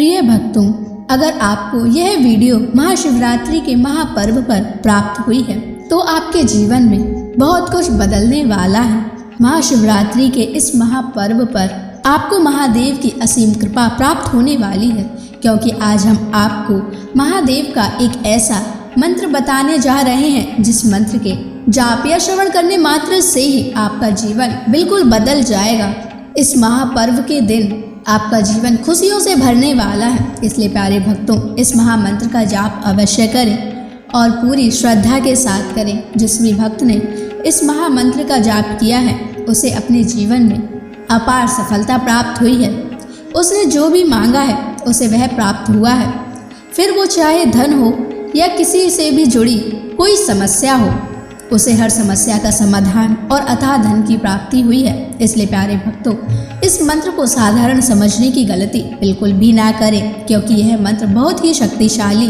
प्रिय भक्तों, अगर आपको यह वीडियो महाशिवरात्रि के महापर्व पर प्राप्त हुई है तो आपके जीवन में बहुत कुछ बदलने वाला है। महाशिवरात्रि के इस महापर्व पर आपको महादेव की असीम कृपा प्राप्त होने वाली है, क्योंकि आज हम आपको महादेव का एक ऐसा मंत्र बताने जा रहे हैं जिस मंत्र के जाप या श्रवण करने मात्र से ही आपका जीवन बिल्कुल बदल जाएगा। इस महापर्व के दिन आपका जीवन खुशियों से भरने वाला है, इसलिए प्यारे भक्तों, इस महामंत्र का जाप अवश्य करें और पूरी श्रद्धा के साथ करें। जिस भी भक्त ने इस महामंत्र का जाप किया है उसे अपने जीवन में अपार सफलता प्राप्त हुई है। उसने जो भी मांगा है उसे वह प्राप्त हुआ है, फिर वो चाहे धन हो या किसी से भी जुड़ी कोई समस्या हो, उसे हर समस्या का समाधान और अथाह धन की प्राप्ति हुई है। इसलिए प्यारे भक्तों, इस मंत्र को साधारण समझने की गलती बिल्कुल भी ना करें, क्योंकि यह मंत्र बहुत ही शक्तिशाली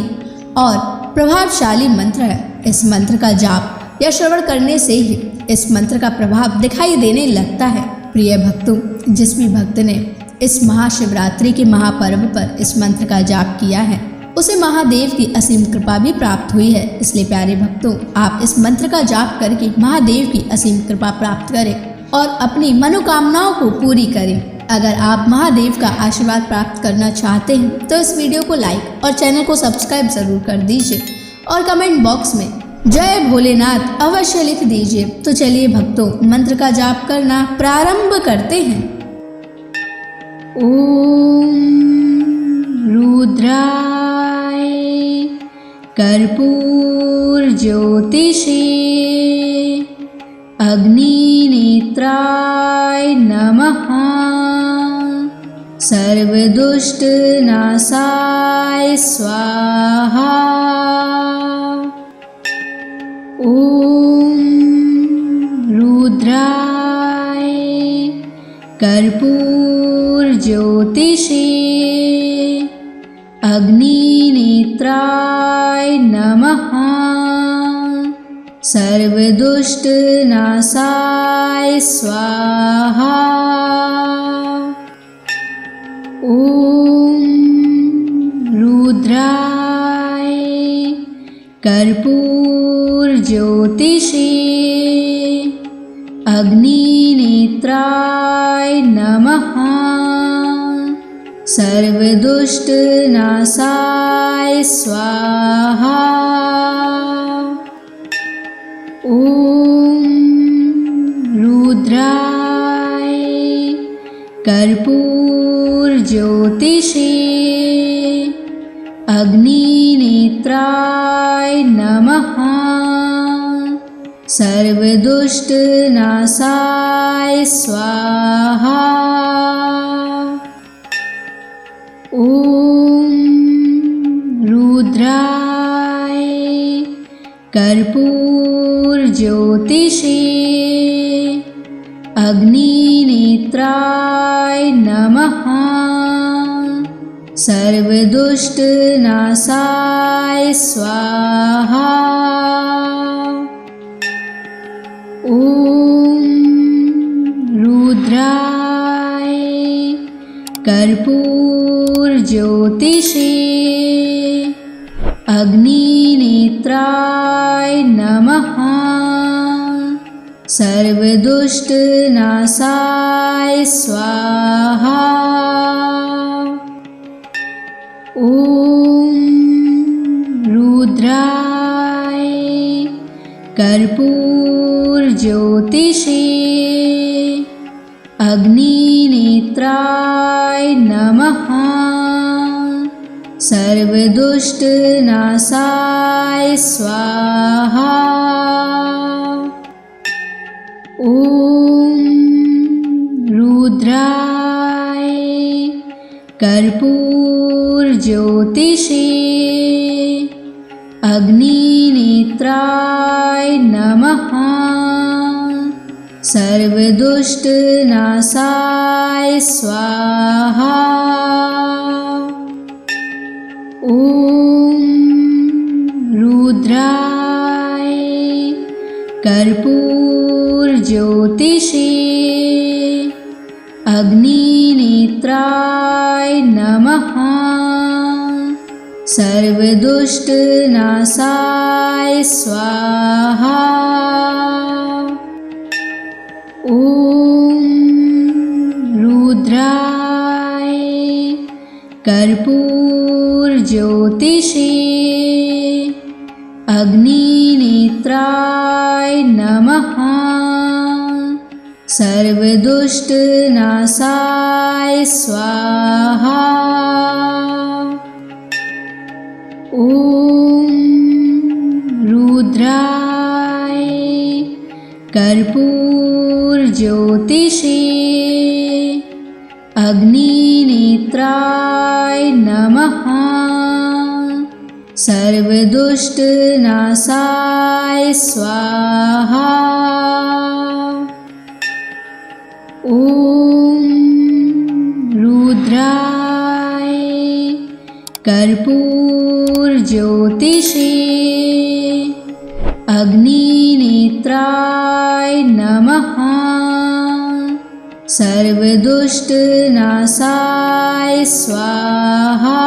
और प्रभावशाली मंत्र है। इस मंत्र का जाप या श्रवण करने से ही इस मंत्र का प्रभाव दिखाई देने लगता है। प्रिय भक्तों, जिस भी भक्त ने इस महाशिवरात्रि के महापर्व पर इस मंत्र का जाप किया है उसे महादेव की असीम कृपा भी प्राप्त हुई है। इसलिए प्यारे भक्तों, आप इस मंत्र का जाप करके महादेव की असीम कृपा प्राप्त करें और अपनी मनोकामनाओं को पूरी करें। अगर आप महादेव का आशीर्वाद प्राप्त करना चाहते हैं तो इस वीडियो को लाइक और चैनल को सब्सक्राइब जरूर कर दीजिए और कमेंट बॉक्स में जय भोलेनाथ अवश्य लिख दीजिए। तो चलिए भक्तों, मंत्र का जाप करना प्रारंभ करते हैं। ओम रुद्राय कर्पूर ज्योतिषे अग्निनेत्राय नमः। सर्वदुष्ट नाशाय स्वाहा। ओम रुद्राय कर्पूर ज्योतिषे अग्निनेत्राय नमः। सर्वदुष्ट नाशाय स्वाहा। ओम रुद्राय कर्पूर ज्योतिषे अग्निनेत्राय नमः। सर्वदुष्ट नाशाय स्वाहा। ओम रुद्राय कर्पूर ज्योतिषे अग्निनेत्राय नमः। सर्वदुष्ट नाशाय स्वाहा। ओम रुद्राय कर्पूर ज्योतिषे अग्निनेत्राय नमः। सर्वदुष्ट नाशाय स्वाहा। ओम रुद्राय कर्पूर ज्योतिषे अग्निनेत्राय नमः। सर्वदुष्ट नाशाय स्वाहा। ओम रुद्राय कर्पूर ज्योतिषे अग्निनेत्राय नमः। सर्वदुष्ट नाशाय स्वाहा। ओम रुद्राय कर्पूर ज्योतिषे अग्निनेत्राय नमः। सर्वदुष्ट नाशाय स्वाहा। ओम रुद्राय कर्पूर ज्योतिषे अग्निनेत्राय नमः। सर्वदुष्टनाशाय स्वाहा। ॐ रुद्राय कर्पूरज्योतिषे अग्निनेत्राय नमः। सर्वदुष्टनाशाय स्वाहा। ॐ रुद्राय कर्पूरज्योतिषे अग्निनेत्राय नमः। सर्वदुष्टनाशाय स्वाहा। ॐ रुद्राय कर्पूरज्योतिषे अग्निनेत्राय नमः। सर्वदुष्टनाशाय स्वाहा।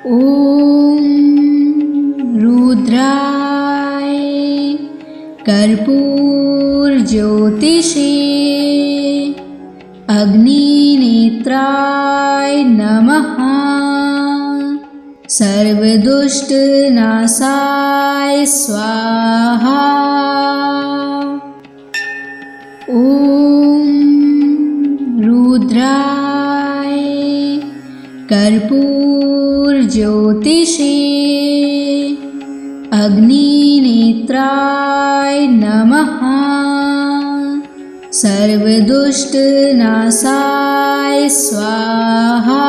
ॐ रुद्राय कर्पूरज्योतिषे अग्निनेत्राय नमः। सर्वदुष्टनाशाय स्वाहा। ॐ रुद्राय कर्पूरज्योतिषे अग्निनेत्राय नमः। सर्वदुष्टनाशाय स्वाहा।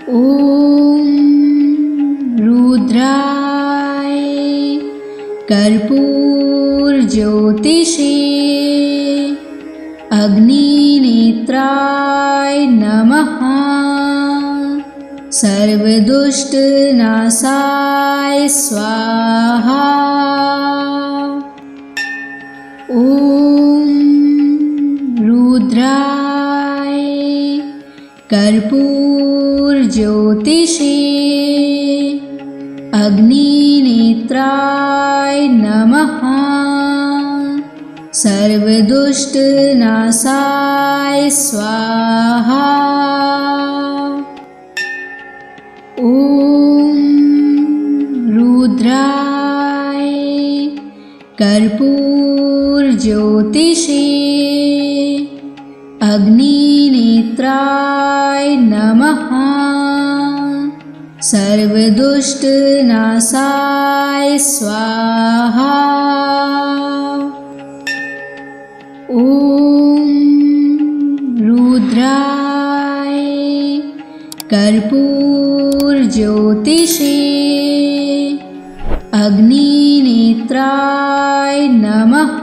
ॐ रुद्राय कर्पूरज्योतिषे अग्निनेत्राय नमः। सर्वदुष्टनाशाय स्वाहा। ॐ रुद्राय कर्पूरज्योतिषे अग्निनेत्राय नमः। सर्वदुष्टनाशाय स्वाहा। ॐ रुद्राय कर्पूरज्योतिषे अग्निनेत्राय नमः। सर्वदुष्टनाशाय स्वाहा। ॐ रुद्राय कर्पूरज्योतिषे अग्निनेत्राय नमः।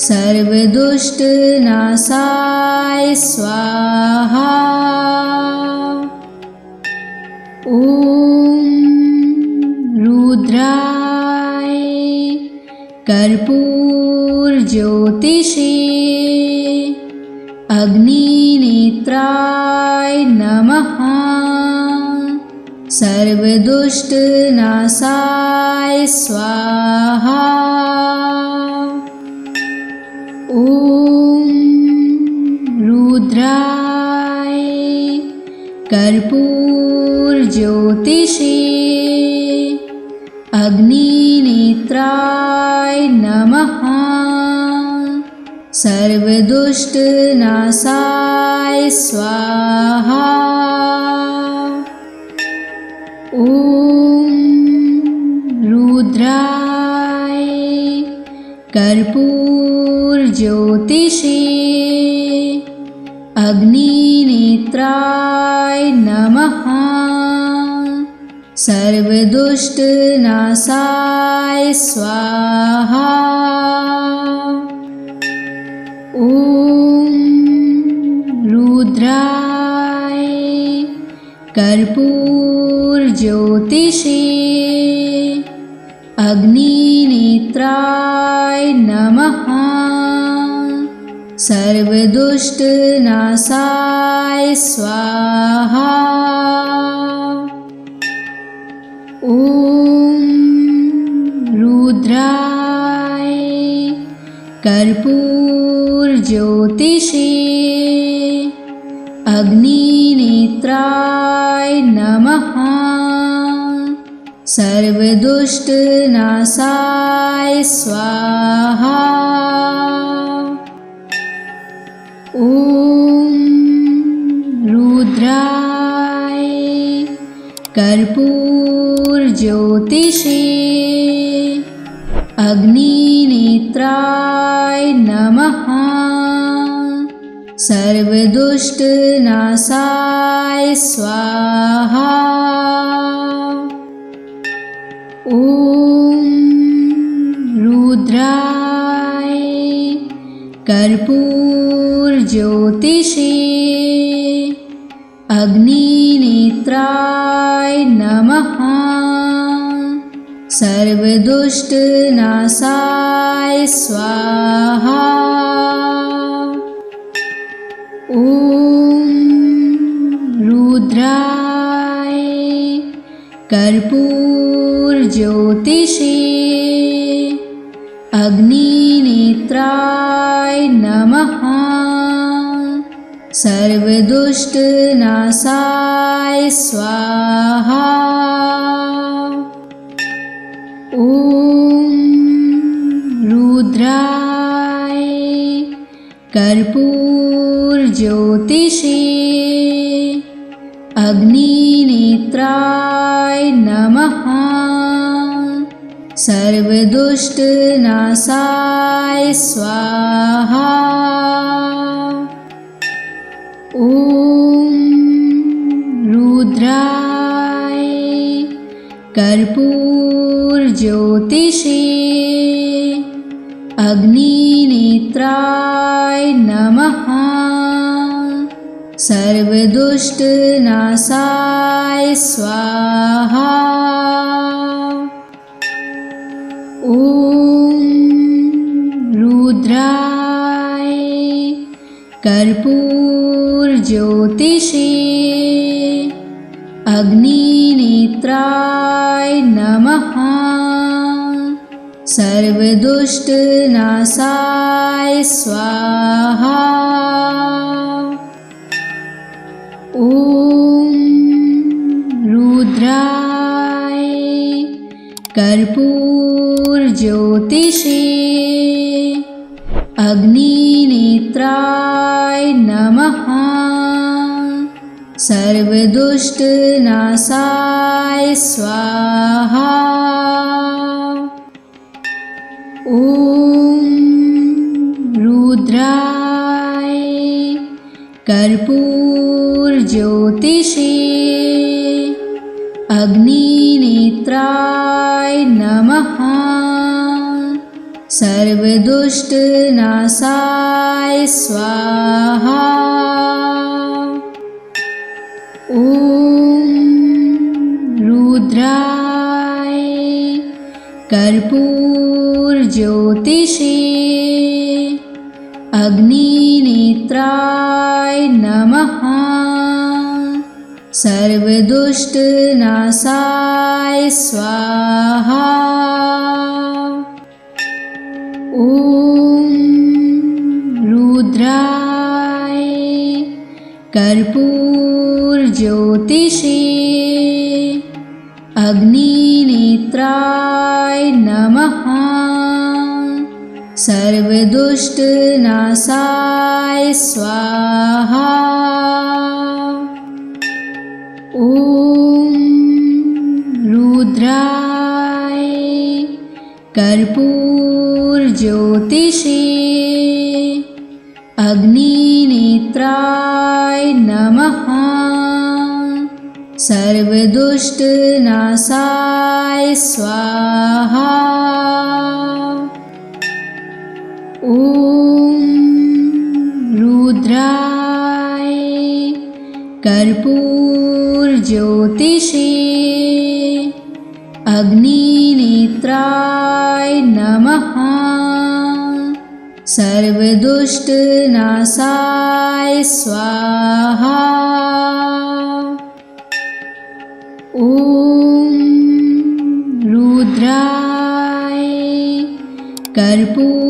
सर्वदुष्टनाशाय स्वाहा। ॐ रुद्राय कर्पूरज्योतिषे अग्निनेत्राय नमः। सर्वदुष्टनाशाय स्वाहा। ॐ रुद्राय कर्पूरज्योतिषे अग्निनेत्राय नमः। सर्वदुष्टनाशाय स्वाहा। ॐ रुद्राय कर्पूरज्योतिषे अग्निनेत्राय नमः। सर्वदुष्टनाशाय स्वाहा। ॐ रुद्राय कर्पूरज्योतिषे अग्निनेत्राय नमः। सर्वदुष्टनाशाय स्वाहा। ॐ रुद्राय कर्पूरज्योतिषे अग्निनेत्राय नमः। सर्वदुष्टनाशाय स्वाहा। ॐ रुद्राय कर्पूरज्योतिषे अग्निनेत्राय नमः। सर्वदुष्टनाशाय स्वाहा। ॐ रुद्राय कर्पूरज्योतिषे अग्निनेत्राय नमः। सर्वदुष्टनाशाय स्वाहा। ॐ रुद्राय कर्पूरज्योतिषे अग्निनेत्राय नमः। सर्वदुष्टनाशाय स्वाहा। ॐ रुद्राय कर्पूरज्योतिषे अग्निनेत्राय नमः। सर्वदुष्टनाशाय स्वाहा। ॐ रुद्राय कर्पूरज्योतिषे अग्निनेत्राय नमः। सर्वदुष्टनाशाय स्वाहा। ॐ रुद्राय कर्पूरज्योतिषे अग्निनेत्राय नमः। सर्वदुष्टनाशाय स्वाहा। ॐ रुद्राय कर्पूरज्योतिषे अग्निनेत्राय नमः। सर्वदुष्टनाशाय स्वाहा। ॐ रुद्राय कर्पूरज्योतिषे अग्निनेत्राय नमः। सर्वदुष्टनाशाय स्वाहा। ॐ रुद्राय कर्पूरज्योतिषे अग्निनेत्राय नमः। सर्वदुष्टनाशाय स्वाहा। ॐ रुद्राय कर्पूरज्योतिषे अग्निनेत्राय नमः। सर्वदुष्टनाशाय स्वाहा। ॐ रुद्राय कर्पूरज्योतिषे अग्निनेत्राय नमः। सर्वदुष्टनाशाय स्वाहा। ॐ रुद्राय कर्पूरज्योतिषे अग्निनेत्राय नमः। सर्वदुष्टनाशाय स्वाहा। ॐ रुद्राय कर्पूरज्योतिषे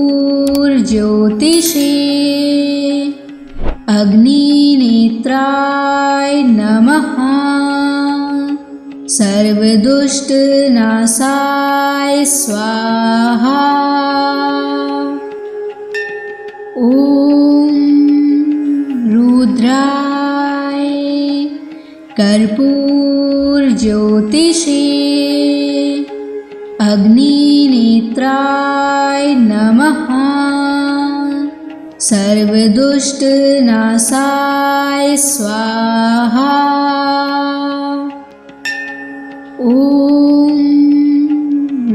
अग्निनेत्राय नमः। सर्वदुष्टनाशाय स्वाहा। ॐ रुद्राय कर्पूरज्योतिषे अग्निनेत्राय नमः। सर्वदुष्टनाशाय स्वाहा। ॐ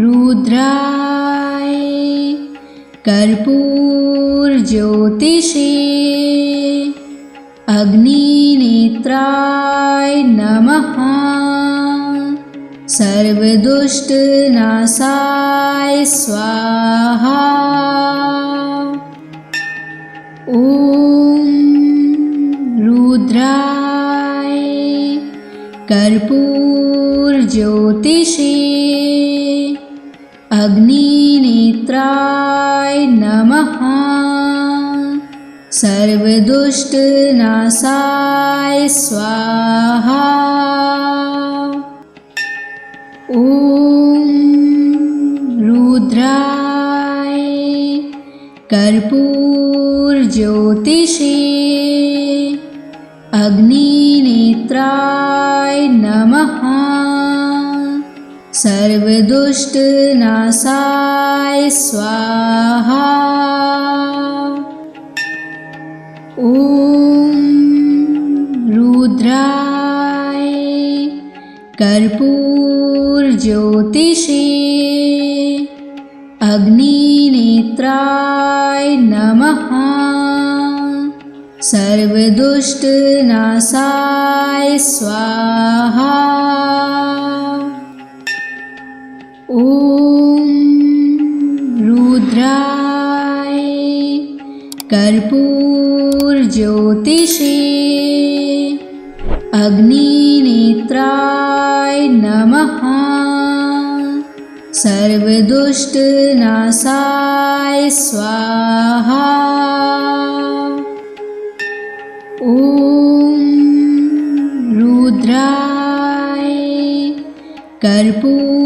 रुद्राय कर्पूरज्योतिषे अग्निनेत्राय नमः। सर्वदुष्टनाशाय स्वाहा। ॐ रुद्राय कर्पूरज्योतिषे अग्निनेत्राय नमः। सर्वदुष्टनाशाय स्वाहा। ॐ रुद्राय कर्पूरज्योतिषे अग्निनेत्राय नमः। सर्वदुष्टनाशाय स्वाहा। ॐ रुद्राय कर्पूरज्योतिषे अग्निनेत्राय नमः। सर्वदुष्टनाशाय स्वाहा। ॐ रुद्राय कर्पूरज्योतिषे अग्निनेत्राय नमः। सर्वदुष्टनाशाय स्वाहा। ॐ रुद्राय कर्पूरज्योतिषे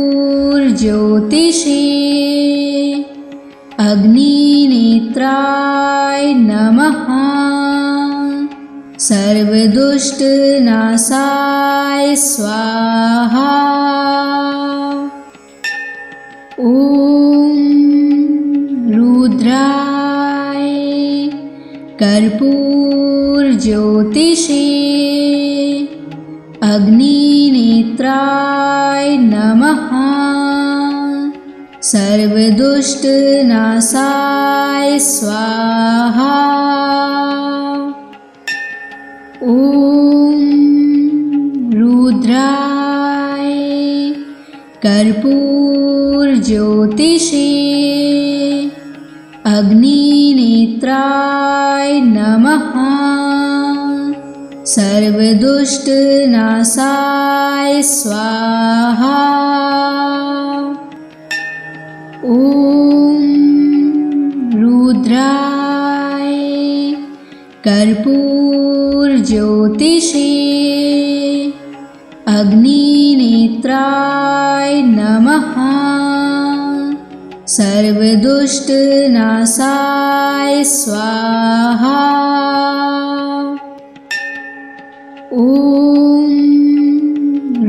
अग्निनेत्राय नमः। सर्वदुष्टनाशाय स्वाहा। ॐ रुद्राय कर्पूरज्योतिषे अग्निनेत्राय नमः। सर्वदुष्टनाशाय स्वाहा। ॐ रुद्राय कर्पूरज्योतिषे अग्निनेत्राय नमः। सर्वदुष्टनाशाय स्वाहा। ॐ रुद्राय कर्पूरज्योतिषे अग्निनेत्राय नमः। सर्वदुष्टनाशाय स्वाहा। ॐ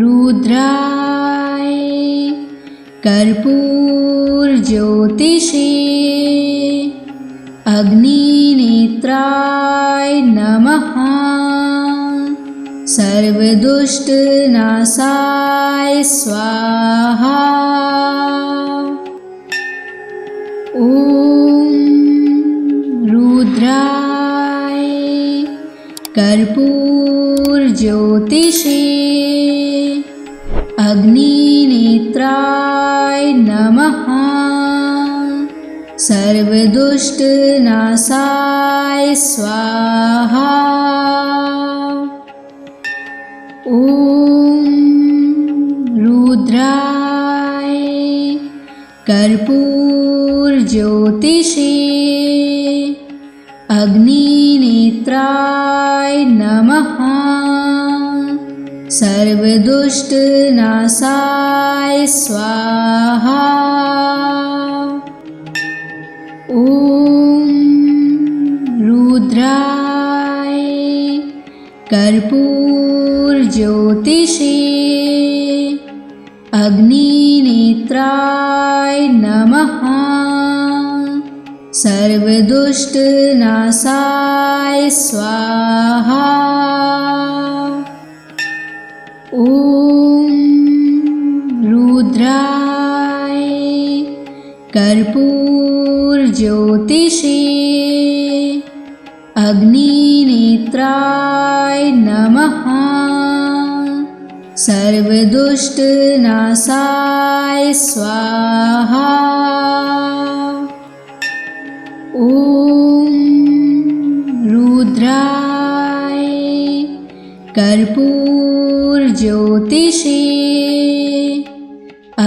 रुद्राय कर्पूरज्योतिषे अग्निनेत्राय नमः। सर्वदुष्टनाशाय स्वाहा। ॐ रुद्राय कर्पूरज्योतिषे अग्निनेत्राय नमः। सर्वदुष्टनाशाय स्वाहा। ॐ रुद्राय कर्पूरज्योतिषे अग्निनेत्राय नमः। सर्वदुष्टनाशाय स्वाहा। ॐ रुद्राय कर्पूरज्योतिषे अग्निनेत्राय नमः। सर्वदुष्टनाशाय स्वाहा। ॐ रुद्राय कर्पूरज्योतिषे अग्निनेत्राय नमः। सर्वदुष्टनाशाय स्वाहा। ॐ रुद्राय कर्पूरज्योतिषे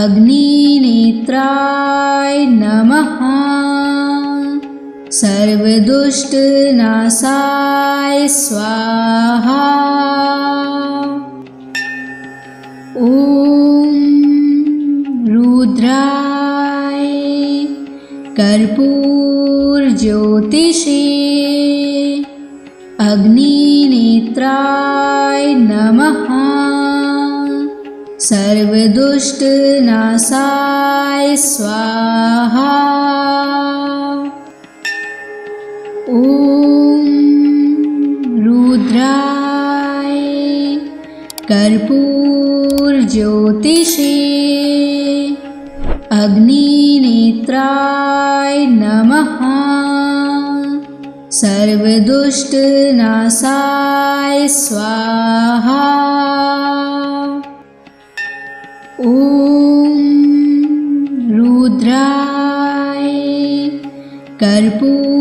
अग्निनेत्राय नमः। सर्वदुष्टनाशाय स्वाहा। ॐ रुद्राय कर्पूरज्योतिषे अग्निनेत्राय नमः। सर्वदुष्टनाशाय स्वाहा। ॐ रुद्राय कर्पूरज्योतिषे अग्निनेत्राय नमः। सर्वदुष्टनाशाय स्वाहा। ॐ रुद्राय कर्पूरज्योतिषे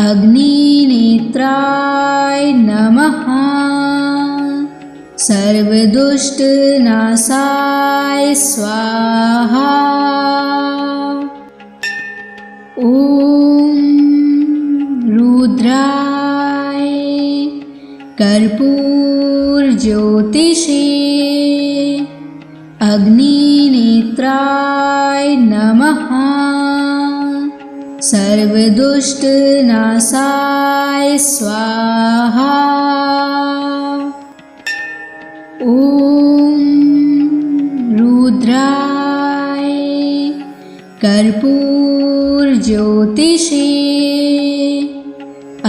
अग्निनेत्राय नमः। सर्वदुष्टनाशाय स्वाहा। ॐ रुद्राय कर्पूरज्योतिषे अग्निनेत्राय नमः। सर्वदुष्टनाशाय स्वाहा। ॐ रुद्राय कर्पूरज्योतिषे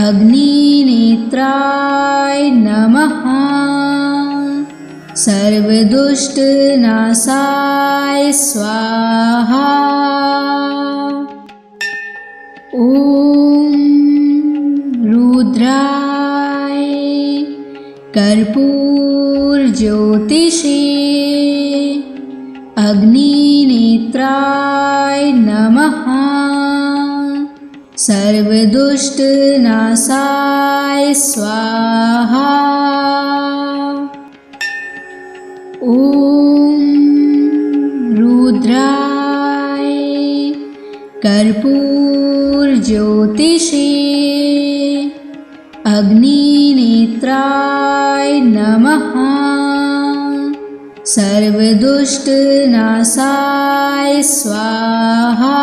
अग्निनेत्राय नमः। सर्वदुष्टनाशाय स्वाहा। ॐ रुद्राय कर्पूरज्योतिषे अग्निनेत्राय नमः। सर्वदुष्टनाशाय स्वाहा। ॐ रुद्राय कर्पूरज्योतिषे अग्निनेत्राय नमः। सर्वदुष्टनाशाय स्वाहा।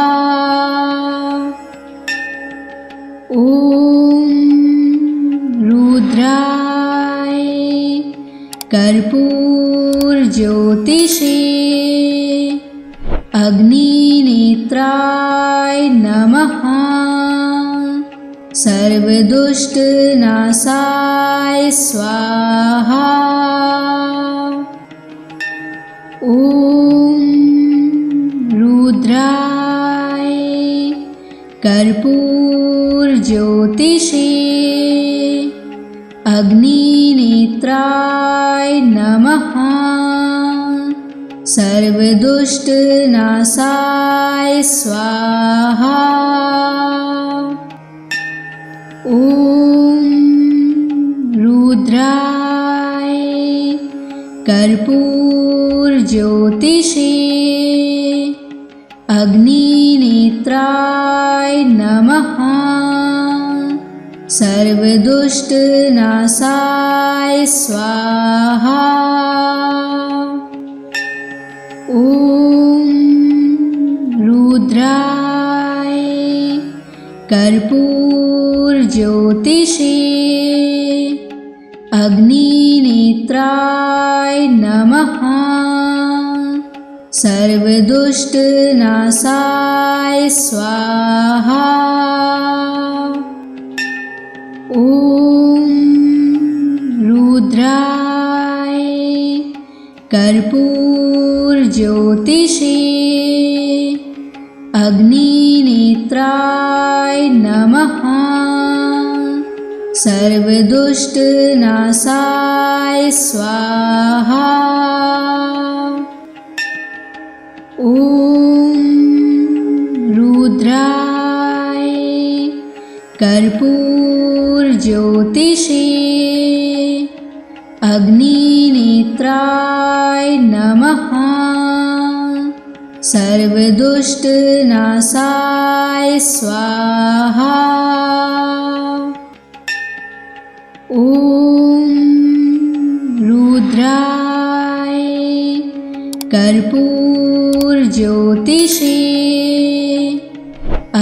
ॐ रुद्राय कर्पूरज्योतिषे अग्निनेत्राय नमः। सर्वदुष्टनाशाय स्वाहा। ॐ रुद्राय कर्पूरज्योतिषे अग्निनेत्राय नमः। सर्वदुष्टनाशाय स्वाहा। ॐ रुद्राय कर्पूरज्योतिषे अग्निनेत्राय नमः। सर्वदुष्टनाशाय स्वाहा। ॐ रुद्राय कर्पूरज्योतिषे अग्निनेत्राय नमः। सर्वदुष्टनाशाय स्वाहा। ॐ रुद्राय कर्पूरज्योतिषे अग्निनेत्राय नमः। सर्वदुष्टनाशाय स्वाहा। ॐ रुद्राय कर्पूरज्योतिषे अग्निनेत्राय नमः। सर्वदुष्टनाशाय स्वाहा। ॐ रुद्राय कर्पूरज्योतिषे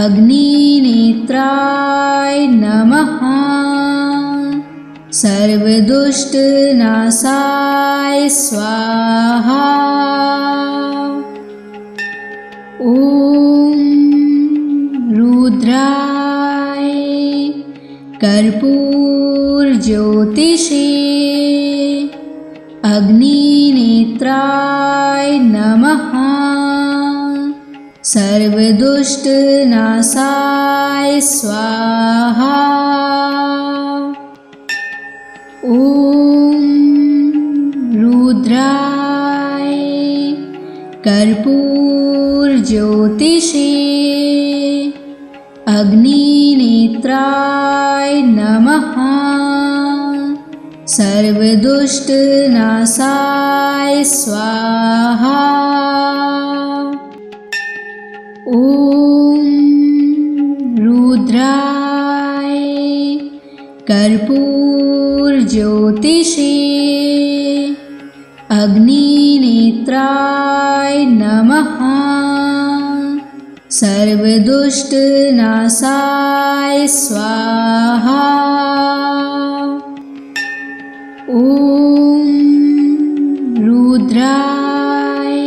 अग्निनेत्राय नमः। सर्वदुष्टनाशाय स्वाहा। ॐ रुद्राय कर्पूरज्योतिषे अग्निनेत्राय नमः। सर्वदुष्टनाशाय स्वाहा। ॐ रुद्राय कर्पूरज्योतिषे अग्निनेत्राय नमः। सर्वदुष्टनाशाय स्वाहा। ॐ रुद्राय कर्पूरज्योतिषे अग्निनेत्राय नमः। सर्वदुष्टनाशाय स्वाहा। ॐ रुद्राय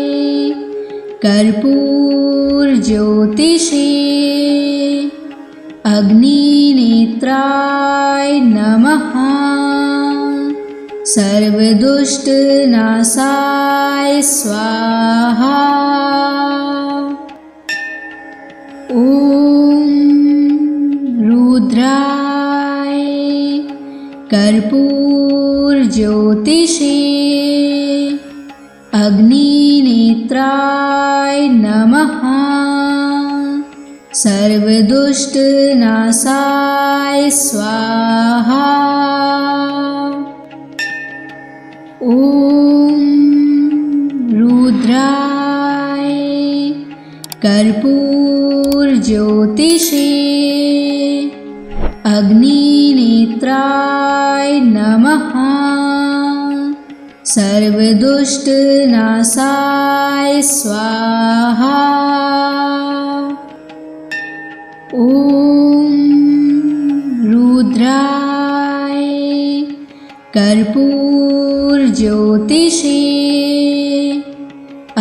कर्पूरज्योतिषे अग्निनेत्राय नमः। सर्वदुष्टनाशाय स्वाहा। ॐ रुद्राय कर्पूरज्योतिषे अग्निनेत्राय नमः। सर्वदुष्टनाशाय स्वाहा। ॐ रुद्राय कर्पूरज्योतिषे अग्निनेत्राय नमः। सर्वदुष्टनाशाय स्वाहा। ॐ रुद्राय कर्पूरज्योतिषे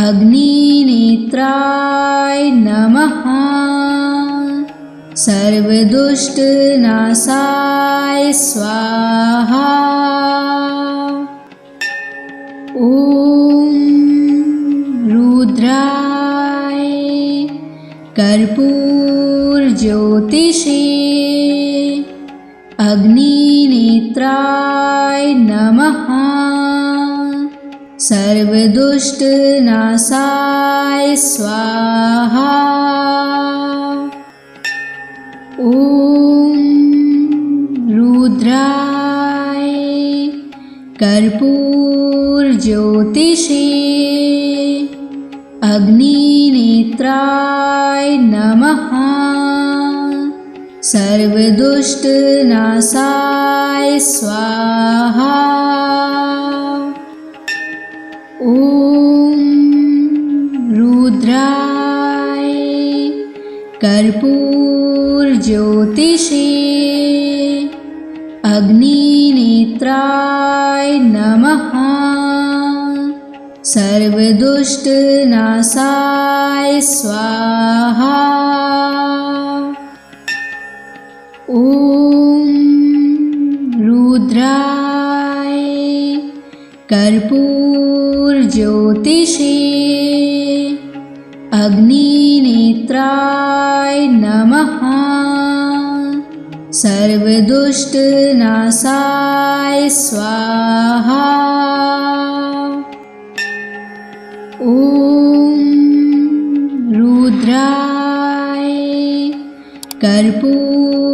अग्निनेत्राय नमः। सर्वदुष्टनाशाय स्वाहा। ॐ रुद्राय कर्पूरज्योतिषे अग्निनेत्राय नमः। सर्वदुष्टनाशाय स्वाहा। ॐ रुद्राय कर्पूरज्योतिषे अग्निनेत्राय नमः। सर्वदुष्टनाशाय स्वाहा। ॐ रुद्राय कर्पूरज्योतिषे अग्निनेत्राय नमः। सर्वदुष्टनाशाय स्वाहा। ॐ रुद्राय कर्पूरज्योतिषे अग्निनेत्राय नमः। सर्वदुष्टनाशाय स्वाहा। ॐ रुद्राय कर्पूरज्योतिषे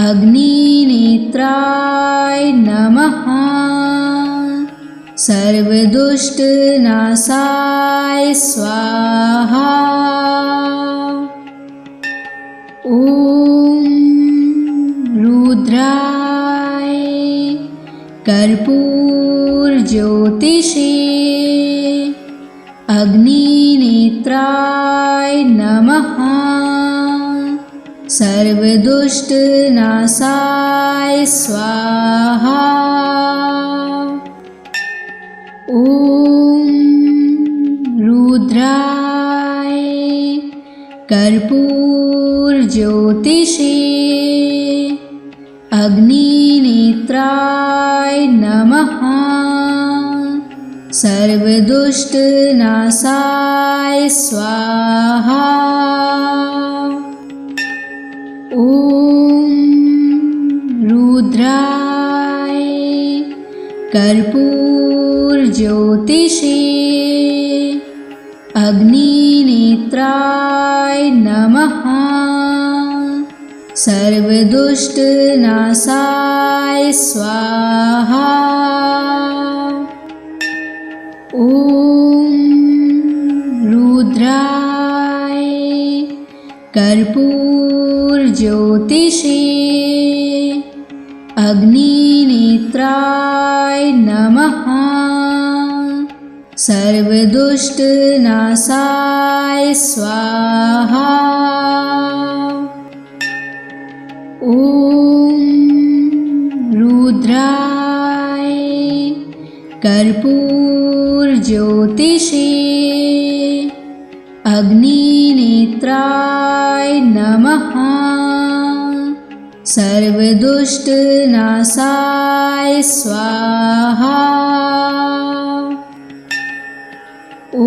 अग्निनेत्राय नमः। सर्वदुष्टनाशाय स्वाहा। ॐ रुद्राय कर्पूरज्योतिषे अग्निनेत्राय नमः। सर्वदुष्टनाशाय स्वाहा। ॐ रुद्राय कर्पूरज्योतिषे अग्निनेत्राय नमः। सर्वदुष्टनाशाय स्वाहा। ॐ रुद्राय कर्पूरज्योतिषे अग्निनेत्राय नमः। सर्वदुष्टनाशाय स्वाहा। ॐ रुद्राय कर्पूरज्योतिषे अग्निनेत्राय नमः। सर्वदुष्टनाशाय स्वाहा। ॐ रुद्राय कर्पूरज्योतिषे अग्निनेत्राय नमः। सर्वदुष्टनाशाय स्वाहा। ॐ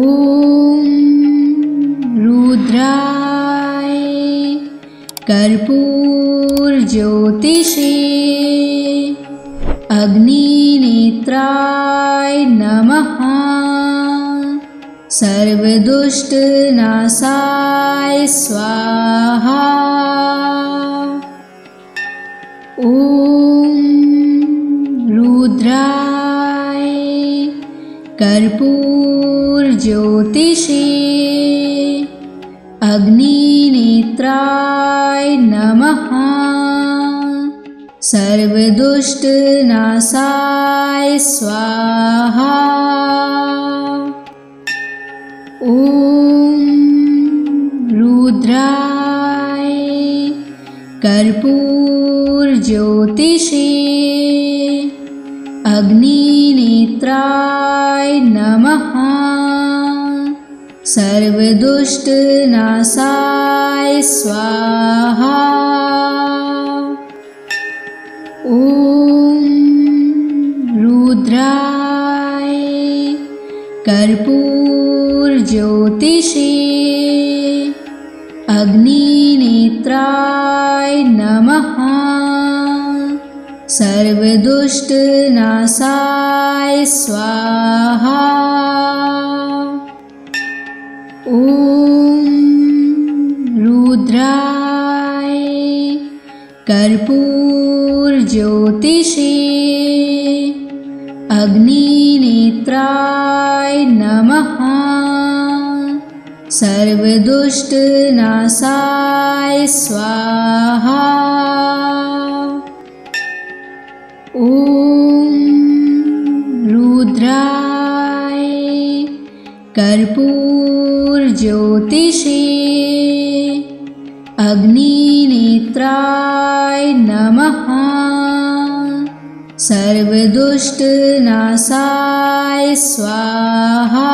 रुद्राय कर्पूरज्योतिषे अग्निनेत्राय नमः। सर्वदुष्टनाशाय स्वाहा। ॐ रुद्राय कर्पूरज्योतिषे अग्निनेत्राय नमः। सर्वदुष्टनाशाय स्वाहा। ॐ रुद्राय कर्पूरज्योतिषे अग्निनेत्राय नमः। सर्वदुष्टनाशाय स्वाहा। ॐ रुद्राय कर्पूरज्योतिषे अग्निनेत्राय नमः। सर्वदुष्टनाशाय स्वाहा। ॐ रुद्राय कर्पूरज्योतिषे अग्निनेत्राय नमः। सर्वदुष्टनाशाय स्वाहा। ॐ रुद्राय कर्पूरज्योतिषे अग्निनेत्राय नमः। सर्वदुष्टनाशाय स्वाहा।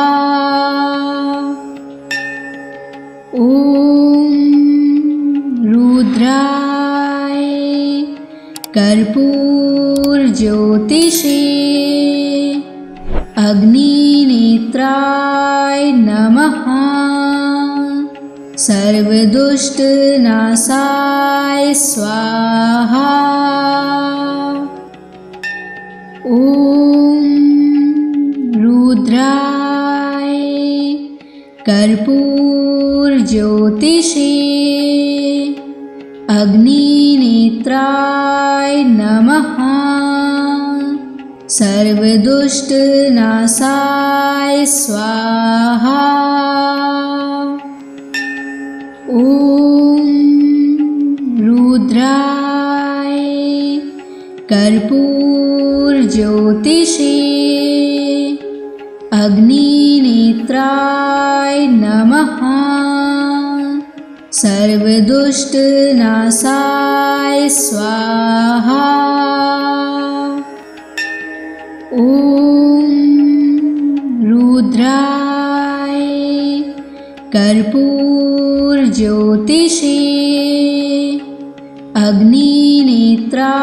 ॐ रुद्राय कर्पूरज्योतिषे अग्निनेत्राय नमः। सर्वदुष्टनाशाय स्वाहा। ॐ रुद्राय कर्पूरज्योतिषे अग्निनेत्राय नमः। सर्वदुष्टनाशाय स्वाहा। ॐ रुद्राय कर्पूरज्योतिषे अग्निनेत्राय नमः। सर्वदुष्टनाशाय स्वाहा। ॐ रुद्राय कर्पूरज्योतिषे अग्निनेत्राय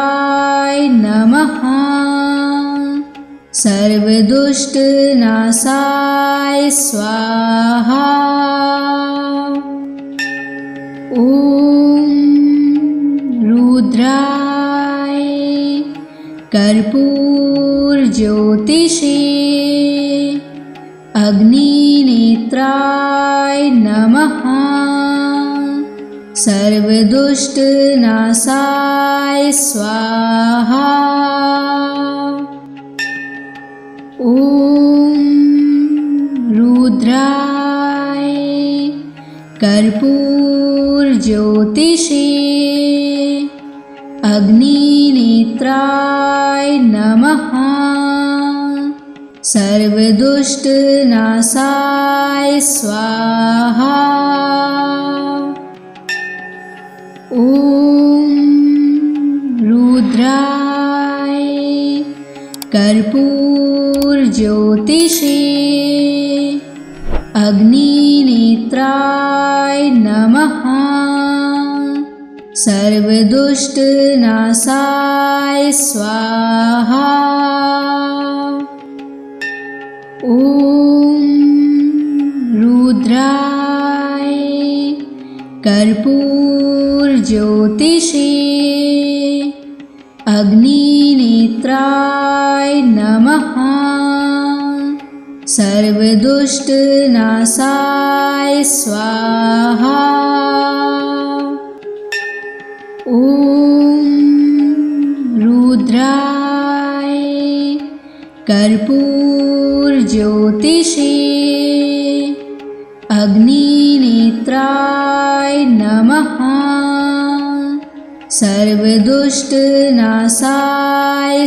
नमः। सर्वदुष्टनाशाय स्वाहा। ॐ रुद्राय कर्पूरज्योतिषे अग्निनेत्राय नमः। सर्वदुष्टनाशाय स्वाहा। ॐ रुद्राय कर्पूरज्योतिषे अग्निनेत्राय नमः। सर्वदुष्टनाशाय स्वाहा। ॐ रुद्राय कर्पूरज्योतिषे अग्निनेत्राय नमः। सर्वदुष्टनाशाय स्वाहा। ॐ रुद्राय कर्पूरज्योतिषे अग्निनेत्राय नमः। सर्वदुष्टनाशाय स्वाहा। ॐ रुद्राय कर्पूरज्योतिषे अग्निनेत्राय नमः। सर्वदुष्टनाशाय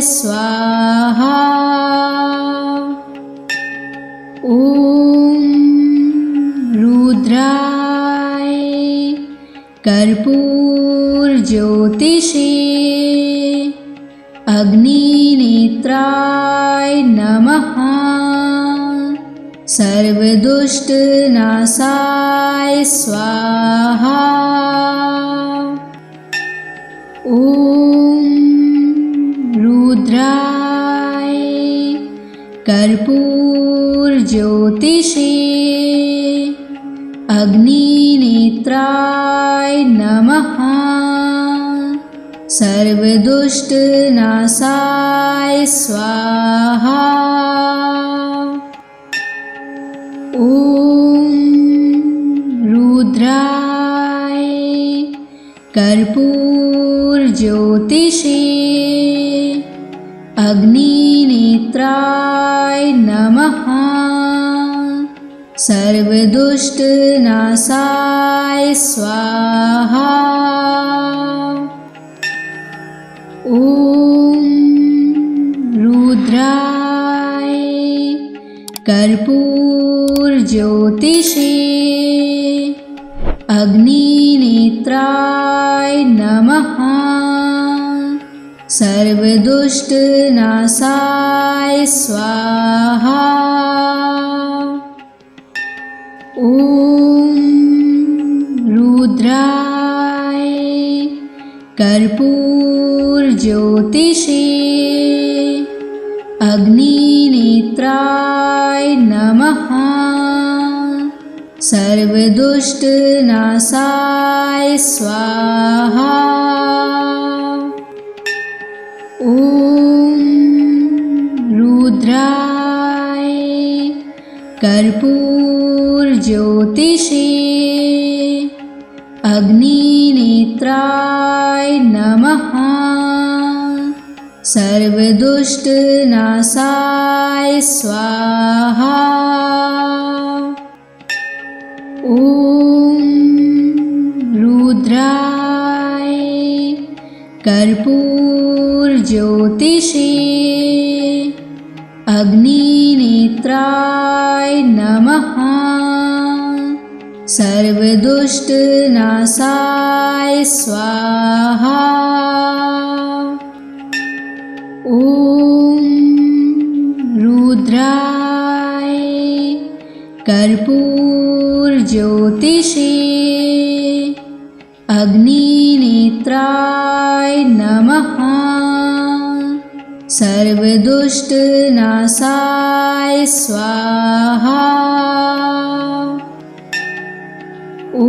स्वाहा। ॐ रुद्राय कर्पूरज्योतिषे अग्निनेत्राय नमः। सर्वदुष्टनाशाय स्वाहा। ॐ रुद्राय कर्पूरज्योतिषे अग्निनेत्राय नमः। सर्वदुष्टनाशाय स्वाहा। ॐ रुद्राय कर्पूरज्योतिषे अग्निनेत्राय नमः। सर्वदुष्टनाशाय स्वाहा। ॐ रुद्राय कर्पूरज्योतिषे अग्निनेत्राय नमः। सर्वदुष्टनाशाय स्वाहा। ॐ रुद्राय कर्पूरज्योतिषे अग्निनेत्राय नमः। सर्वदुष्टनाशाय स्वाहा। ॐ रुद्राय कर्पूरज्योतिषे अग्निनेत्राय नमः। सर्वदुष्टनाशाय स्वाहा। ॐ रुद्राय कर्पूरज्योतिषे अग्निनेत्राय नमः। सर्वदुष्टनाशाय स्वाहा। ॐ रुद्राय कर्पूरज्योतिषे अग्निनेत्राय नमः। सर्वदुष्टनाशाय स्वाहा। ॐ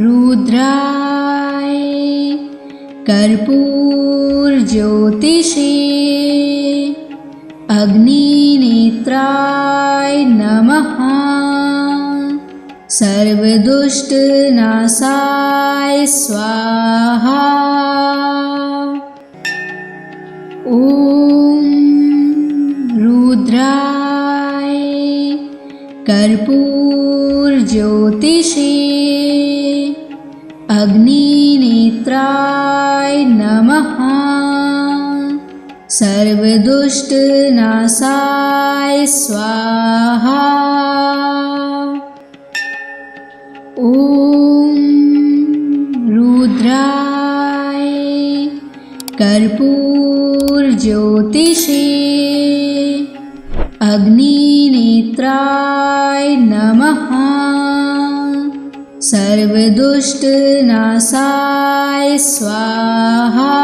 रुद्राय कर्पूरज्योतिषे अग्निनेत्राय नमः। सर्वदुष्टनाशाय स्वाहा। ॐ रुद्राय कर्पूरज्योतिषे अग्निनेत्राय नमः। सर्वदुष्टनाशाय स्वाहा। ॐ रुद्राय कर्पूरज्योतिषे अग्निनेत्राय नमः। सर्वदुष्टनाशाय स्वाहा।